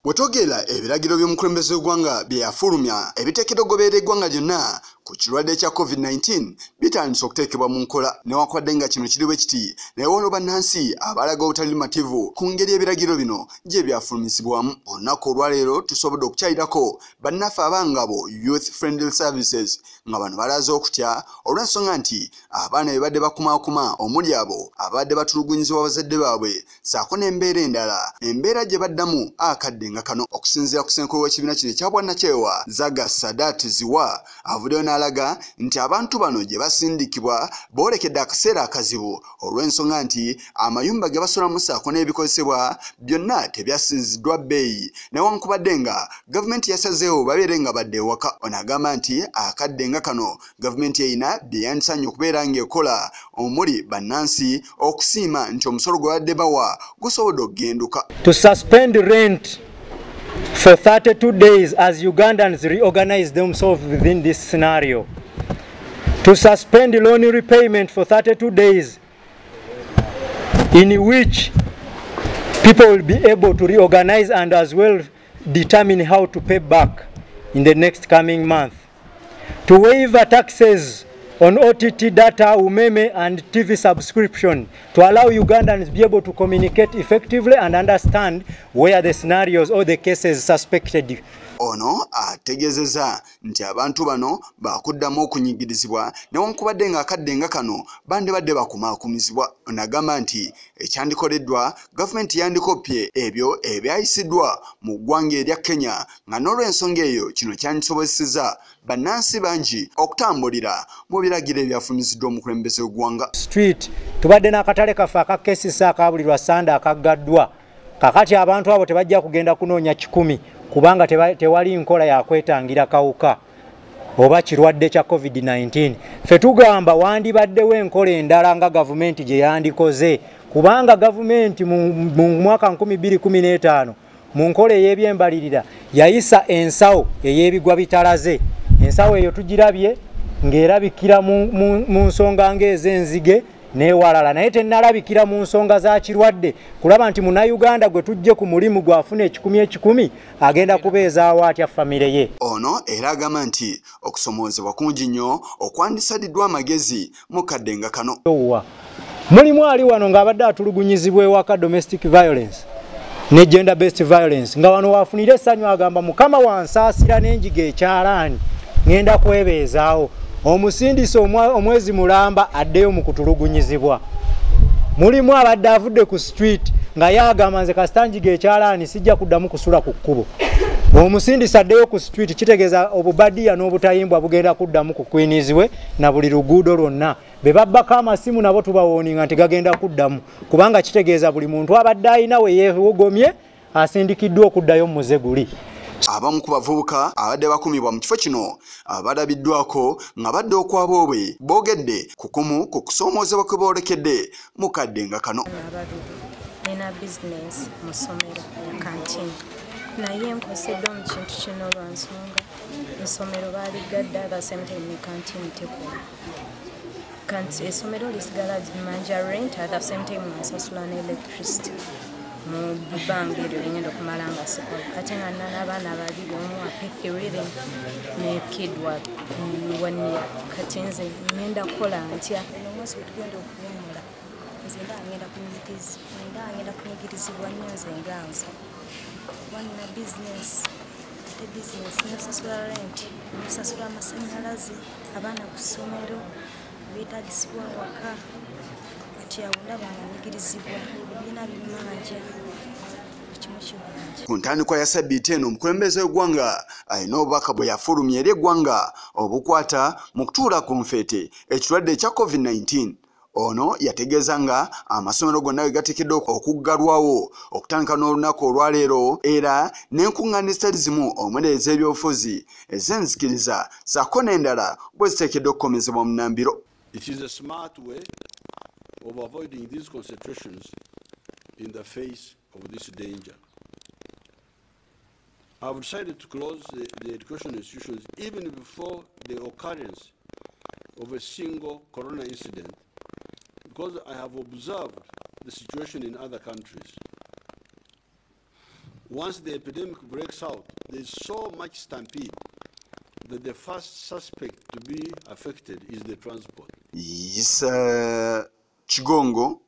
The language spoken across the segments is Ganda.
Bwetwogera ebiragiro by'omukulembeze w'eggwanga bye yafulumya ebiteekeddwa okugoberera eggwanga lyonna ku kirwadde kya COVID-19 bitandise okuteekebwa mu nkola newankubadde nga kino kiri bwe kiti naye waliwo bannansi abalaga obutali mativu ku ngeri ebiragiro bino gye byafulumisibwamu. Olunaku olwaleero tusobodde okukyalirako bannaffe abangabo Youth Friendly Services nga bano balaze okutya olw'ensonga nti abaana be badde bakumaakuma omuli abo abadde batulugunyizibwa bazadde baabwe saako n'embeera endala embeera gye baddamu akadde nga kano. Okusinziira ku ssenkulu w'ekibiina kino ekya bwannakyewa Zaga Sadat Ziwa avuddeyo n'alaga nti abantu bano gye basindikibwa boolekedde akaseera akazibu olw'ensonga nti amayumba ge basulamu saako n'ebikozesebwa byonna tebyasinziddwa bbeeyi newankubadde nga gavumenti yasazeewo babeere nga badde ewaka. Ono agamba nti akadde nga kano gavumenti erina bye yandisanye okubeera ng'ekola omuli bannansi okusiima nti omusolo gwe badde bawa gusobodde okugenduka. To suspend rent for 32 days as Ugandans reorganize themselves within this scenario. To suspend loan repayment for 32 days in which people will be able to reorganize and as well determine how to pay back in the next coming month. To waive taxes on OTT data, umeme and TV subscription to allow Ugandans to be able to communicate effectively and understand where the scenarios or the cases suspected. Ono ategezeza nti abantu bano bakuddamu okunyigirizibwa newankubadde nga akadde nga kano bande badde bakumaakumizibwa. Onagamba nti ekyandikoleddwa gavumenti yandikopye ebyo ebyayisiddwa mu ggwanga erya Kenya nga n'olw'ensonga eyo kino kyandisobozesezza bannansi bangi okutambulira mu biragiro ebyafulumiziddwa omukulembeze w'eggwanga. Street tubadde n'akatale kaffe akakesisa akabulirwa Sande akaggaddwa kakati abantu abo tebajja kugenda kunoonya 10 kubanga tewali nkola ya kwetangira kawuka oba kirwadde kya COVID-19. Ffe tugamba wandibaddewo enkola endala nga gavumenti gye yandikoze kubanga gavumenti mu mwaka 2015 mu nkola ey'ebyembalirira yayisa ensawo ey'ebigwa bitalaze. Ensawo eyo tugirabye ng'erabikira mu nsonga ng'ez'enzige n'ewalala naye tennalabikira mu nsonga za kirwadde kulaba nti Munnayuganda gwe tujje ku mulimu gwafuna 10 agenda kubeezaawo atya famire ye. Ono era agamba nti okusomoozebwa kungi nnyo okwandisaliddwa amagezi mu kadde nga kano. Mulimu ali wano ng'abadde atulugunyizibwa ewaka domestic violence ne gender based violence nga wano waafunira essanyu agamba mukama wansaasira n'enjiga ekyalaani ngenda kwebeezaawo. Omusindisi omwezi mulamba addeyo mu kutulugunyizibwa. Mulimu abadde avudde ku street nga yagamba nze kasitanjiga ekyalaani sijja kuddamu kusula ku kkubo. Omusindisi addeyo ku street kitegeeza obubadiya n'obutayimbwa bugenda kuddamu kukwinizibwe na buli luguudo lwonna. Be babbako amasimu nabo tubawooninga nti gagenda kuddamu kubanga kitegeeza buli muntu abadde ayina we yeewogomye asindikiddwa okuddayo mu muze guli. Abamu ku bavubuka abadde bakumibwa mu kifo kino abalabiddwako nga badde okwabwe boogedde ku kumu ku kusoomoozebwa kwe boolekedde mu kadde nga kano. Nina bizinesi mu ssomero ya kantini naye nkoseddwa mu kintu kino lwansonga essomero baaligadde at the same time ne kantini tekola. Essomero lisigala manja rent at the same time nsasula ne electricity mu bbanga eryo lyengenda okumala nga sikola ate nga nina n'abaana babiri omu apethirire ne kidwa 1 year kati nze ngenda kukola ntya omwezi gwe tugenda okuwummula nze ngenda kunyigirizibwa nnyo nze nganze wanna bizinesi ate bizinesi nosasula rent nosasula amasannyalaze abaana ku ssomero beetagisibwa waka kati awo ndaba nga nyigirizibwa ebibiina bimanja. Ku ntandikwa ya Sabbiiti eno omukulembeze w'eggwanga alina obubaka bwe yafulumya eri eggwanga obukwata mu kutuula ku nfeete ekirwadde ekya COVID-19. Ono yategeeza nga amasomero gonna gateekeddwa okuggalwawo okutandika n'olunaku olwaleero era n'enkuŋŋaana ezitali zimu omuli ez'ebyobufuzi ez'enzikiriza saako n'endala bwe ziteekeddwa okukomezebwa mu nnambiro. It is a smart way of avoiding these concentrations in the face of this danger. I've decided to close the education institutions even before the occurrence of a single corona incident because I have observed the situation in other countries. once the epidemic breaks out, there's so much stampede that the first suspect to be affected is the transport. Yes, Chigongo,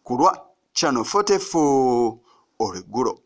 Kurwa, Channel 44, Oregulo.